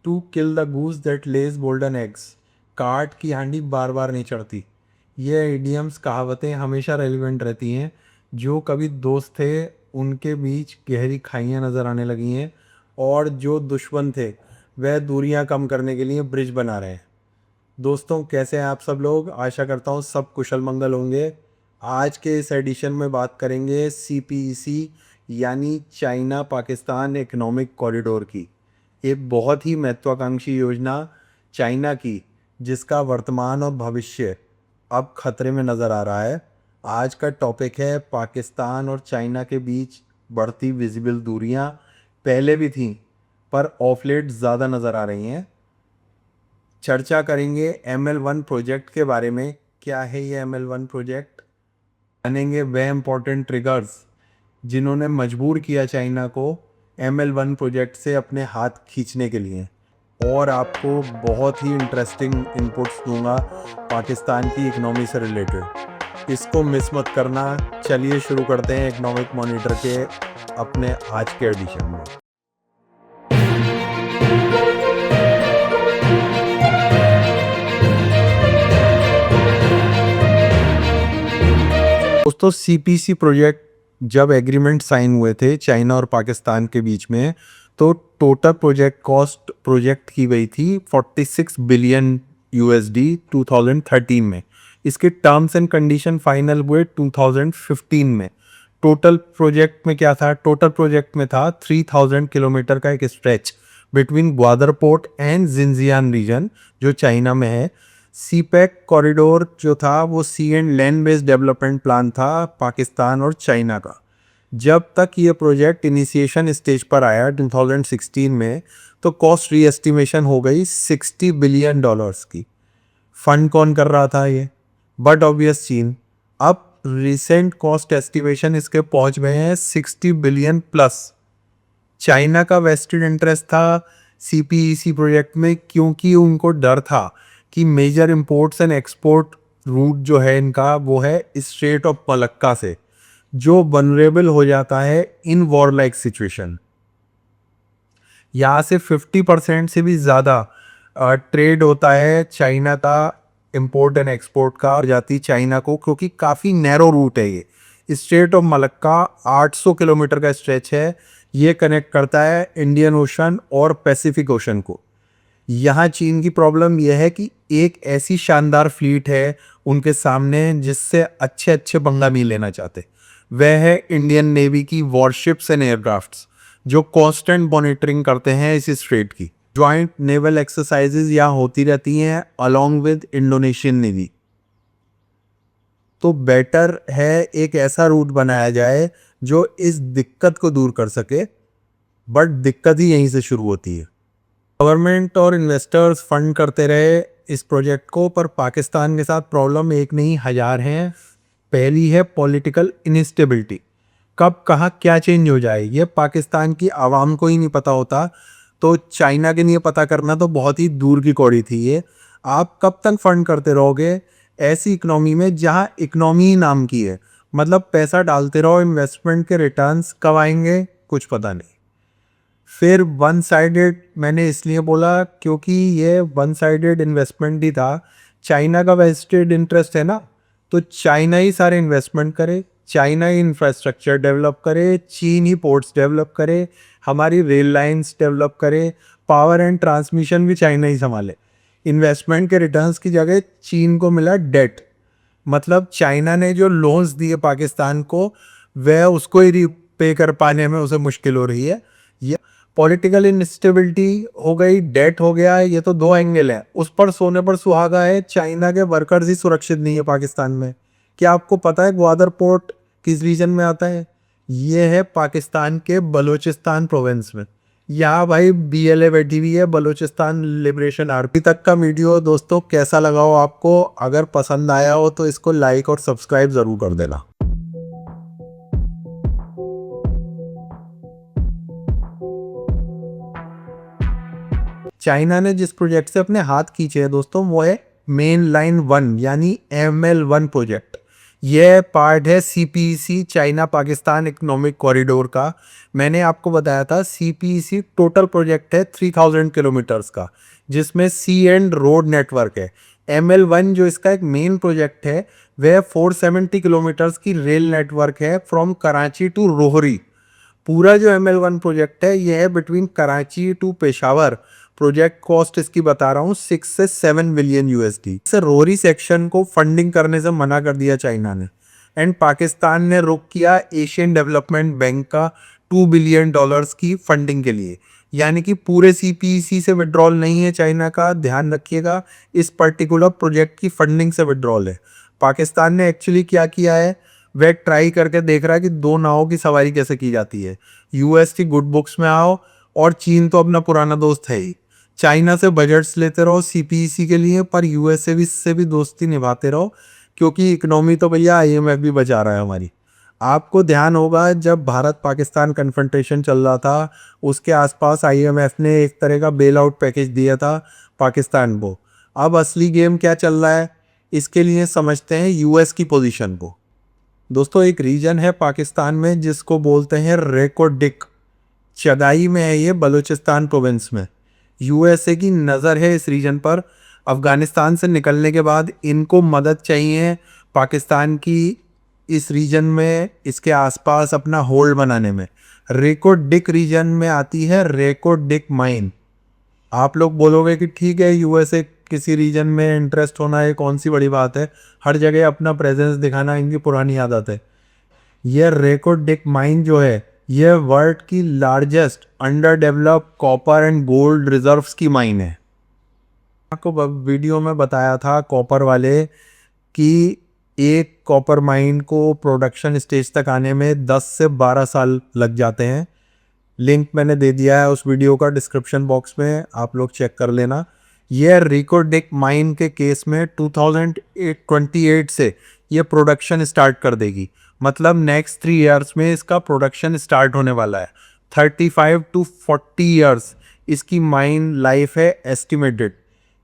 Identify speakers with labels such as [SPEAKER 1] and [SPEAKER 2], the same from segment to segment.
[SPEAKER 1] To kill the goose that lays golden eggs. काट की हांडी बार बार नहीं चढ़ती। ये इडियम्स कहावतें हमेशा रेलिवेंट रहती हैं। जो कभी दोस्त थे उनके बीच गहरी खाइयाँ नज़र आने लगी हैं, और जो दुश्मन थे वह दूरियां कम करने के लिए ब्रिज बना रहे हैं। दोस्तों, कैसे हैं आप सब लोग? आशा करता हूँ सब कुशल मंगल होंगे। आज के इस एडिशन में बात करेंगे CPEC यानी चाइना पाकिस्तान इकोनॉमिक कॉरिडोर की। एक बहुत ही महत्वाकांक्षी योजना चाइना की, जिसका वर्तमान और भविष्य अब खतरे में नज़र आ रहा है। आज का टॉपिक है पाकिस्तान और चाइना के बीच बढ़ती विजिबल दूरियां। पहले भी थीं, पर ऑफ लेट ज़्यादा नज़र आ रही हैं। चर्चा करेंगे ML1 प्रोजेक्ट के बारे में। क्या है ये ML1 प्रोजेक्ट? जानेंगे वह इम्पोर्टेंट ट्रिगर्स जिन्होंने मजबूर किया चाइना को ML1 प्रोजेक्ट से अपने हाथ खींचने के लिए। और आपको बहुत ही इंटरेस्टिंग इनपुट्स दूंगा पाकिस्तान की इकनॉमी से रिलेटेड। इसको मिस मत करना। चलिए शुरू करते हैं इकोनॉमिक मॉनिटर के अपने आज के एडिशन में। दोस्तों, CPC प्रोजेक्ट जब एग्रीमेंट साइन हुए थे चाइना और पाकिस्तान के बीच में, तो टोटल प्रोजेक्ट कॉस्ट प्रोजेक्ट की गई थी 46 बिलियन USD 2013 में। इसके टर्म्स एंड कंडीशन फाइनल हुए 2015 में। टोटल प्रोजेक्ट में क्या था? टोटल प्रोजेक्ट में था 3000 किलोमीटर का एक stretch between Gwadar port and Xinjiang region, जो चाइना में है। CPEC कॉरिडोर जो था वो sea and land based development plan था पाकिस्तान और चाइना का। जब तक ये प्रोजेक्ट इनिशिएशन स्टेज पर आया 2016 में, तो कॉस्ट री एस्टिमेशन हो गई $60 बिलियन की। फंड कौन कर रहा था ये? बट ऑब्वियस चीन। अब रिसेंट कॉस्ट एस्टिमेशन इसके पहुंच गए हैं 60 बिलियन प्लस। चाइना का वेस्टेड इंटरेस्ट था CPEC प्रोजेक्ट में, क्योंकि उनको डर था कि major imports and export route जो है इनका वो है स्ट्रेट ऑफ मलक्का से, जो वनरेबल हो जाता है इन वॉर लाइक सिचुएशन। यहाँ से 50% से भी ज़्यादा ट्रेड होता है चाइना का, इंपोर्ट एंड एक्सपोर्ट का और जाती चाइना को, क्योंकि काफ़ी नैरो रूट है ये। स्ट्रेट ऑफ मलक्का 800 किलोमीटर का स्ट्रेच है। ये कनेक्ट करता है इंडियन ओशन और पैसिफिक ओशन को। यहाँ चीन की प्रॉब्लम यह है कि एक ऐसी शानदार फ्लीट है उनके सामने जिससे अच्छे अच्छे पंगा नहीं लेना चाहते। वह है इंडियन नेवी की वॉरशिप्स एंड एयरक्राफ्ट्स, जो कांस्टेंट मॉनिटरिंग करते हैं इस स्ट्रेट की। ज्वाइंट नेवल एक्सरसाइजेज यहाँ होती रहती हैं अलोंग विद इंडोनेशियन नेवी। तो बेटर है एक ऐसा रूट बनाया जाए जो इस दिक्कत को दूर कर सके, बट दिक्कत ही यहीं से शुरू होती है। गवर्नमेंट और इन्वेस्टर्स फंड करते रहे इस प्रोजेक्ट को, पर पाकिस्तान के साथ प्रॉब्लम एक नहीं हजार हैं। पहली है पॉलिटिकल इनस्टेबिलिटी। कब कहाँ क्या चेंज हो जाए ये पाकिस्तान की आवाम को ही नहीं पता होता, तो चाइना के लिए पता करना तो बहुत ही दूर की कौड़ी थी ये। आप कब तक फंड करते रहोगे ऐसी इकोनॉमी में जहाँ इकोनॉमी ही नाम की है? मतलब पैसा डालते रहो, इन्वेस्टमेंट के रिटर्न्स कब आएंगे कुछ पता नहीं। फिर वन साइडेड मैंने इसलिए बोला क्योंकि ये वन साइडेड इन्वेस्टमेंट ही था। चाइना का वेस्टेड इंटरेस्ट है ना, तो चाइना ही सारे इन्वेस्टमेंट करे, चाइना ही इंफ्रास्ट्रक्चर डेवलप करे, चीन ही पोर्ट्स डेवलप करे, हमारी रेल लाइंस डेवलप करे, पावर एंड ट्रांसमिशन भी चाइना ही संभाले। इन्वेस्टमेंट के रिटर्न्स की जगह चीन को मिला डेट। मतलब चाइना ने जो लोन्स दिए पाकिस्तान को, वह उसको ही रिपे कर पाने में उसे मुश्किल हो रही है। ये पॉलिटिकल इंस्टेबिलिटी हो गई, डेट हो गया, ये तो दो एंगल है। उस पर सोने पर सुहागा है, चाइना के वर्कर्स ही सुरक्षित नहीं है पाकिस्तान में। क्या आपको पता है ग्वादर पोर्ट किस रीजन में आता है? ये है पाकिस्तान के बलूचिस्तान प्रोविंस में। यहाँ भाई BLA बैठी हुई है, बलूचिस्तान लिबरेशन आर्मी। तक का वीडियो दोस्तों कैसा लगा हो आपको? अगर पसंद आया हो तो इसको लाइक और सब्सक्राइब जरूर कर देना। चाइना ने जिस प्रोजेक्ट से अपने हाथ खींचे हैं दोस्तों, वो है मेन लाइन 1 यानी ML1 प्रोजेक्ट। यह पार्ट है CPEC, China Pakistan economic corridor का। मैंने आपको बताया था सीपीईसी टोटल प्रोजेक्ट है 3000 किलोमीटर्स का, जिसमें सी एंड रोड नेटवर्क है। ML1 जो इसका एक मेन प्रोजेक्ट है, वह 470 किलोमीटर्स की रेल नेटवर्क है फ्रॉम कराची टू रोहरी। पूरा जो ML1 प्रोजेक्ट है यह है between Karachi to Peshawar. Project cost इसकी बता रहा हूँ 6 से 7 बिलियन USD। इस रोहरी सेक्शन को फंडिंग करने से मना कर दिया चाइना ने, एंड पाकिस्तान ने रुक किया एशियन डेवलपमेंट बैंक का $2 बिलियन की फंडिंग के लिए। यानी कि पूरे सीपीईसी से विड्रॉल नहीं है चाइना का, ध्यान रखिएगा, इस पर्टिकुलर प्रोजेक्ट की फंडिंग से विड्रॉल है। पाकिस्तान ने एक्चुअली क्या किया है, वह ट्राई करके देख रहा है कि दो नावों की सवारी कैसे की जाती है। यूएस की गुड बुक्स में आओ, और चीन तो अपना पुराना दोस्त है ही। चाइना से बजट्स लेते रहो सीपीईसी के लिए, पर यूएस से भी दोस्ती निभाते रहो, क्योंकि इकोनॉमी तो भैया IMF भी बचा रहा है हमारी। आपको ध्यान होगा जब भारत पाकिस्तान कन्फ्रंटेशन चल रहा था, उसके आसपास IMF ने एक तरह का बेल आउट पैकेज दिया था पाकिस्तान को। अब असली गेम क्या चल रहा है, इसके लिए समझते हैं यूएस की पोजीशन को। दोस्तों, एक रीजन है पाकिस्तान में जिसको बोलते हैं रेको डिक। चगाई में है ये, बलूचिस्तान प्रोविंस में। यूएसए की नज़र है इस रीजन पर। अफगानिस्तान से निकलने के बाद इनको मदद चाहिए पाकिस्तान की इस रीजन में, इसके आसपास अपना होल्ड बनाने में। रेको डिक रीजन में आती है रेको डिक माइन। आप लोग बोलोगे कि ठीक है, यूएसए किसी रीजन में इंटरेस्ट होना है, कौन सी बड़ी बात है, हर जगह अपना प्रेजेंस दिखाना इनकी पुरानी आदत है। यह रेको डिक माइन जो है, यह वर्ल्ड की largest under developed copper and gold reserves की माइन है। आपको वीडियो में बताया था कॉपर वाले कि एक कॉपर माइन को प्रोडक्शन स्टेज तक आने में 10 से 12 साल लग जाते हैं। लिंक मैंने दे दिया है उस वीडियो का डिस्क्रिप्शन बॉक्स में, आप लोग चेक कर लेना। यह रिको डिक माइन के केस में 2028 से ये प्रोडक्शन स्टार्ट कर देगी। मतलब नेक्स्ट 3 इयर्स में इसका प्रोडक्शन स्टार्ट होने वाला है। 35 to 40 इयर्स इसकी माइन लाइफ है estimated.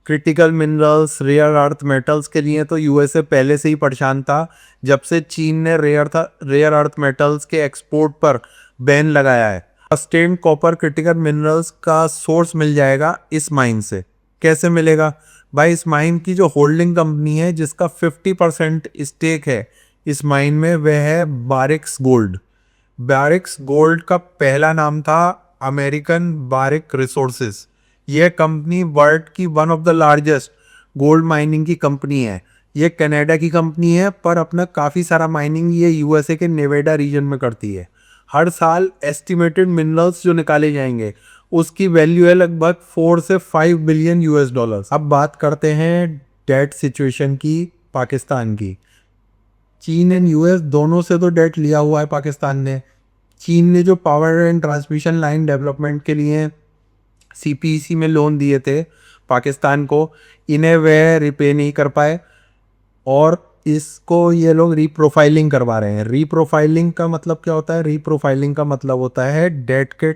[SPEAKER 1] Critical minerals, rare earth metals के लिए तो यूएसए पहले से ही परेशान था, जब से चीन ने रेयर अर्थ मेटल्स के एक्सपोर्ट पर बैन लगाया है। सस्टेन्ड कॉपर क्रिटिकल मिनरल्स का सोर्स मिल जाएगा इस माइन से। कैसे मिलेगा भाई? इस माइन की जो होल्डिंग कंपनी है, जिसका 50% स्टेक है इस माइन में, वह है बारिक्स गोल्ड। बारिक्स गोल्ड का पहला नाम था अमेरिकन बारिक रिसोर्सेज। यह कंपनी वर्ल्ड की one of the largest gold mining की कंपनी है। यह कनाडा की कंपनी है, पर अपना काफ़ी सारा माइनिंग ये यूएसए के नेवेडा रीजन में करती है। हर साल एस्टिमेटेड मिनरल्स जो निकाले जाएंगे उसकी वैल्यू है लगभग 4 से 5 बिलियन $। अब बात करते हैं डेट सिचुएशन की पाकिस्तान की। चीन एंड यूएस दोनों से तो डेट लिया हुआ है पाकिस्तान ने। चीन ने जो power and transmission line development के लिए सीपीईसी में लोन दिए थे पाकिस्तान को, इन्हें वह रिपे नहीं कर पाए, और इसको ये लोग रीप्रोफाइलिंग करवा रहे हैं। रीप्रोफाइलिंग का मतलब क्या होता है? रीप्रोफाइलिंग का मतलब होता है डेट के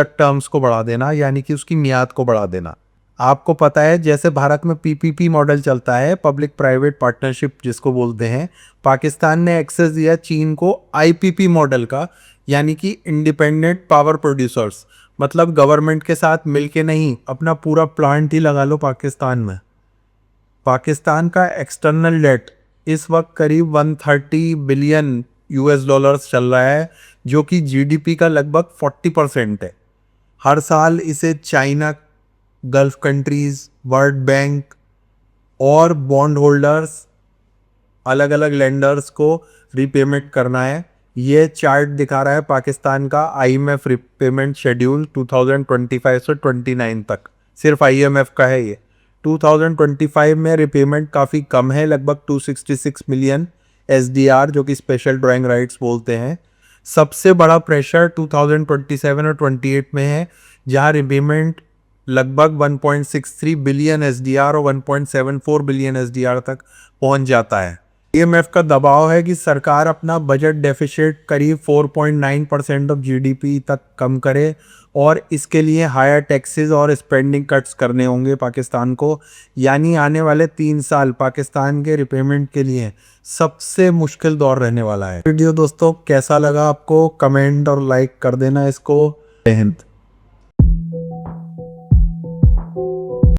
[SPEAKER 1] टर्म्स को बढ़ा देना, यानी कि उसकी मियाद को बढ़ा देना। आपको पता है जैसे भारत में पीपीपी मॉडल चलता है, पब्लिक प्राइवेट पार्टनरशिप जिसको बोलते हैं, पाकिस्तान ने एक्सेस दिया चीन को आईपीपी मॉडल का, यानी कि इंडिपेंडेंट पावर प्रोड्यूसर्स। मतलब गवर्नमेंट के साथ मिलके नहीं, अपना पूरा प्लांट ही लगा लो पाकिस्तान में। पाकिस्तान का एक्सटर्नल डेट इस वक्त करीब 130 बिलियन $। चल रहा है, जो कि जीडीपी का लगभग 40% है। हर साल इसे China, gulf countries, world bank और बॉन्ड होल्डर्स, अलग अलग लेंडर्स को रीपेमेंट करना है। ये चार्ट दिखा रहा है पाकिस्तान का IMF रीपेमेंट शेड्यूल 2025 से 29 तक। सिर्फ IMF का है ये। 2025 में रिपेमेंट काफ़ी कम है, लगभग 266 मिलियन SDR, जो कि स्पेशल ड्राइंग राइट्स बोलते हैं। सबसे बड़ा प्रेशर 2027 और 28 में है, जहां रिपेमेंट लगभग 1.63 बिलियन SDR और 1.74 बिलियन SDR तक पहुंच जाता है। IMF का दबाव है कि सरकार अपना बजट डेफिसिट करीब 4.9% ऑफ GDP तक कम करे, और इसके लिए हायर टैक्सेस और स्पेंडिंग कट्स करने होंगे पाकिस्तान को। यानी आने वाले 3 साल पाकिस्तान के रिपेमेंट के लिए सबसे मुश्किल दौर रहने वाला है। वीडियो दोस्तों कैसा लगा आपको, कमेंट और लाइक कर देना इसको। जय हिंद।